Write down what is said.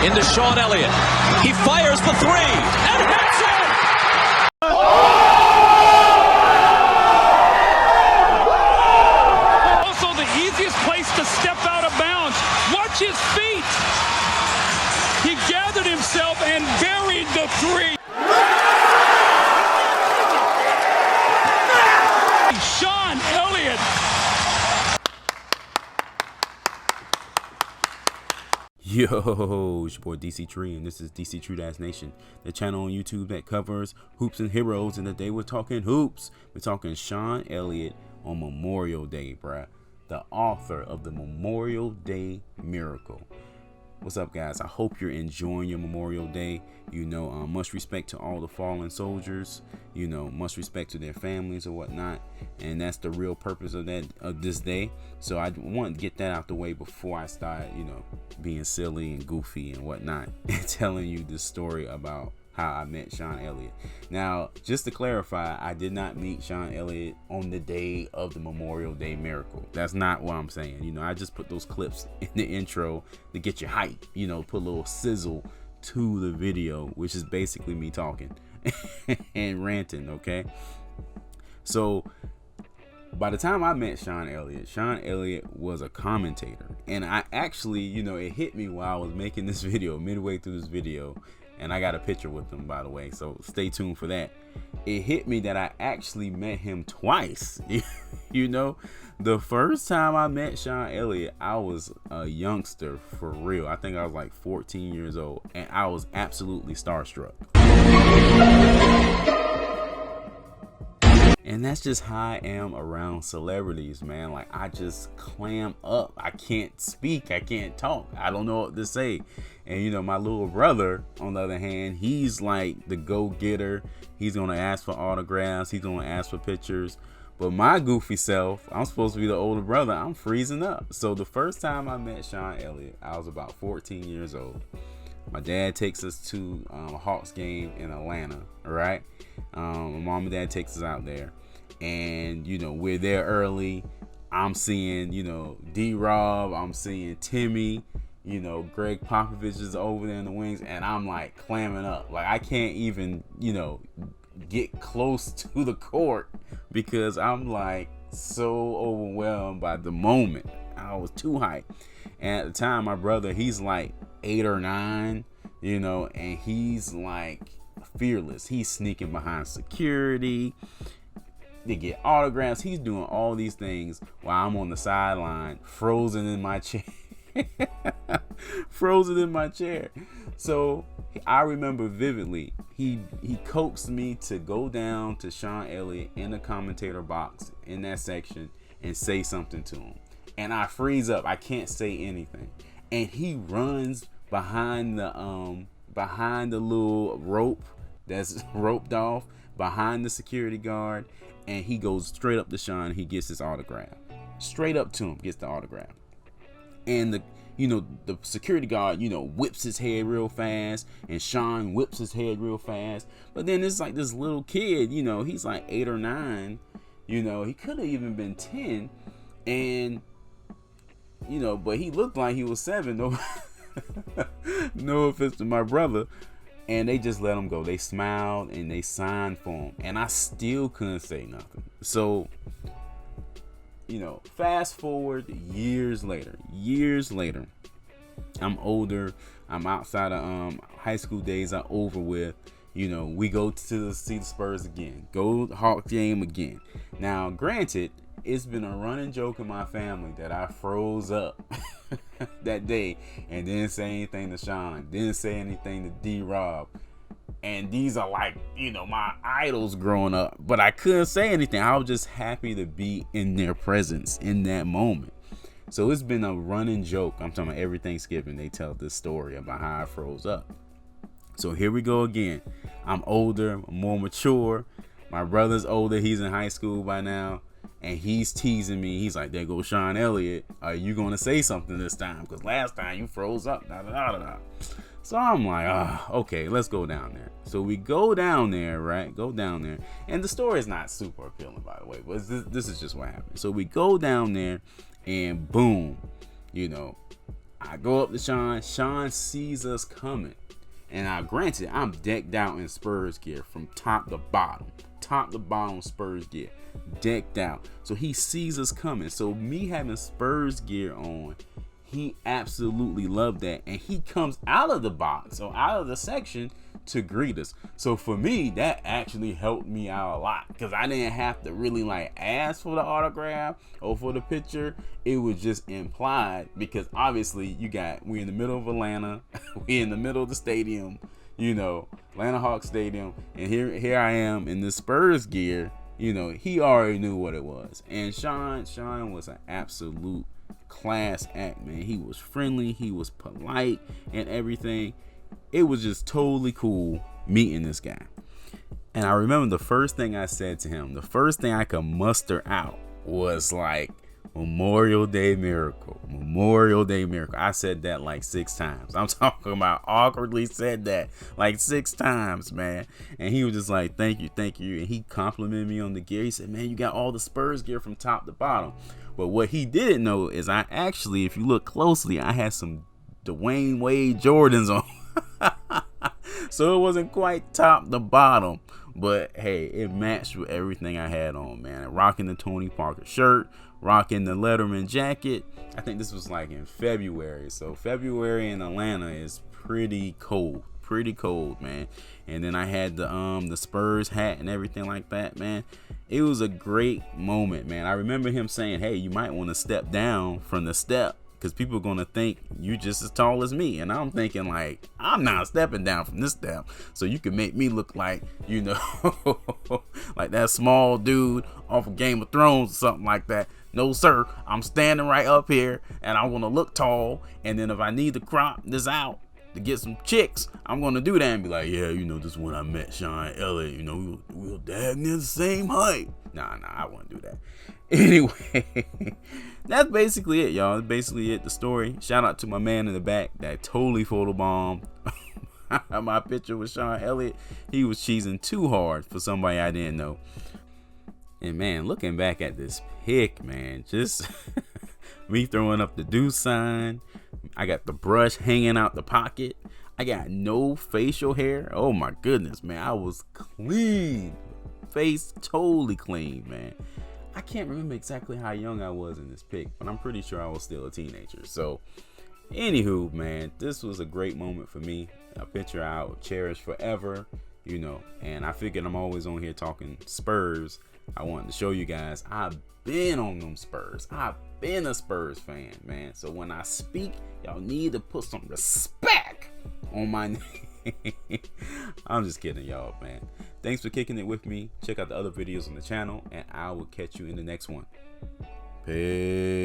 into Sean Elliott. He fires the three and hits it! Also the easiest place to step out of bounds. Watch his feet. He gathered himself and buried the three. Sean Elliott. Yo, it's your boy Dctree, and this is Dctree-Nation, the channel on YouTube that covers hoops and heroes. And today we're talking hoops. We're talking Sean Elliott on Memorial Day, bruh. The author of the Memorial Day Miracle. What's up, guys? I hope you're enjoying your Memorial Day. You know, much respect to all the fallen soldiers. You know, much respect to their families or whatnot. And that's the real purpose of this day. So I want to get that out the way before I start, you know, being silly and goofy and whatnot and telling you the story about how I met Sean Elliott. Now, just to clarify, I did not meet Sean Elliott on the day of the Memorial Day Miracle. That's not what I'm saying. You know, I just put those clips in the intro to get you hype, you know, put a little sizzle to the video, which is basically me talking and ranting, okay? So by the time I met Sean Elliott was a commentator. And I actually, you know, it hit me while I was making this video, midway through this video. And I got a picture with him, by the way, so stay tuned for that. It hit me that I actually met him twice. You know, the first time I met Sean Elliott, I was a youngster for real. I think I was like 14 years old, and I was absolutely starstruck. And that's just how I am around celebrities, man. Like, I just clam up. I can't speak. I can't talk. I don't know what to say. And, you know, my little brother, on the other hand, he's like the go-getter. He's going to ask for autographs. He's going to ask for pictures. But my goofy self, I'm supposed to be the older brother. I'm freezing up. So the first time I met Sean Elliott, I was about 14 years old. My dad takes us to a Hawks game in Atlanta, all right? My mom and dad takes us out there. And, you know, we're there early. I'm seeing, you know, D-Rob. I'm seeing Timmy. You know, Greg Popovich is over there in the wings. And I'm, like, clamming up. Like, I can't even, you know, get close to the court because I'm, like, so overwhelmed by the moment. I was too hyped. And at the time, my brother, he's, like, 8 or 9, you know, and he's, like, fearless. He's sneaking behind security to get autographs. He's doing all these things while I'm on the sideline, frozen in my chair. Frozen in my chair. So I remember vividly, he coaxed me to go down to Sean Elliott in the commentator box in that section and say something to him. And I freeze up. I can't say anything. And he runs behind the little rope that's roped off behind the security guard, and he goes straight up to Sean. He gets his autograph. Straight up to him, gets the autograph. And the security guard, you know, whips his head real fast, and Sean whips his head real fast. But then it's like this little kid, you know, he's like 8 or 9, you know, he could have even been 10, and you know, but he looked like he was 7. No, no offense to my brother. And they just let him go. They smiled and they signed for him. And I still couldn't say nothing. So, you know, fast forward years later, I'm older. I'm outside of high school days are over with. You know, we go to see the Spurs again. Go Hawks game again. Now, granted, it's been a running joke in my family that I froze up that day and didn't say anything to Sean, didn't say anything to D-Rob. And these are like, you know, my idols growing up. But I couldn't say anything. I was just happy to be in their presence in that moment. So it's been a running joke. I'm talking about every Thanksgiving they tell this story about how I froze up. So here we go again. I'm older, more mature. My brother's older. He's in high school by now. And he's teasing me. He's like, there goes Sean Elliott. Are you going to say something this time? Because last time you froze up. Da, da, da, da, da. So I'm like, okay, let's go down there. So we go down there, right? Go down there. And the story is not super appealing, by the way. But this is just what happened. So we go down there and boom, you know, I go up to Sean. Sean sees us coming. And now, granted, I'm decked out in Spurs gear from top to bottom. Top to bottom Spurs gear. Decked out. So he sees us coming. So me having Spurs gear on, he absolutely loved that. And he comes out of the box, or out of the section, to greet us. So for me, that actually helped me out a lot, because I didn't have to really like ask for the autograph or for the picture. It was just implied, because obviously we're in the middle of Atlanta. We're in the middle of the stadium, you know, Atlanta Hawks Stadium, and here I am in the Spurs gear. You know, he already knew what it was. And Sean was an absolute class act, man. He was friendly, he was polite and everything. It was just totally cool meeting this guy. And I remember the first thing I said to him, the first thing I could muster out was like, Memorial Day Miracle. Memorial Day Miracle. I said that like 6 times. I'm talking about awkwardly said that like 6 times, man. And he was just like, thank you. And he complimented me on the gear. He said, man, you got all the Spurs gear from top to bottom. But what he didn't know is I actually, if you look closely, I had some Dwayne Wade Jordans on. So it wasn't quite top to bottom, but hey, it matched with everything I had on, man. Rocking the Tony Parker shirt, rocking the Letterman jacket. I think this was like in February. So February in Atlanta is pretty cold, man. And then I had the Spurs hat and everything like that, man. It was a great moment, man. I remember him saying, hey, you might want to step down from the step, because people are going to think you just as tall as me. And I'm thinking like, I'm not stepping down from this step. So you can make me look like, you know, like that small dude off of Game of Thrones or something like that. No, sir. I'm standing right up here and I want to look tall. And then if I need to crop this out to get some chicks, I'm going to do that and be like, yeah, you know, this is when I met Sean Elliott. You know, we were damn near the same height. Nah, I wouldn't do that. Anyway, that's basically it, y'all. That's basically it, the story. Shout out to my man in the back that totally photobombed my picture with Sean Elliott. He was cheesing too hard for somebody I didn't know. And man, looking back at this pic, man, just me throwing up the do sign. I got the brush hanging out the pocket. I got no facial hair. Oh my goodness, man. I was clean. Face totally clean, man. I can't remember exactly how young I was in this pic, but I'm pretty sure I was still a teenager. So, anywho, man, this was a great moment for me. A picture I will cherish forever, you know. And I figured I'm always on here talking Spurs. I wanted to show you guys I've been on them Spurs. I've been a Spurs fan, man. So when I speak, y'all need to put some respect on my name. I'm just kidding, y'all, man. Thanks for kicking it with me. Check out the other videos on the channel, and I will catch you in the next one. Peace.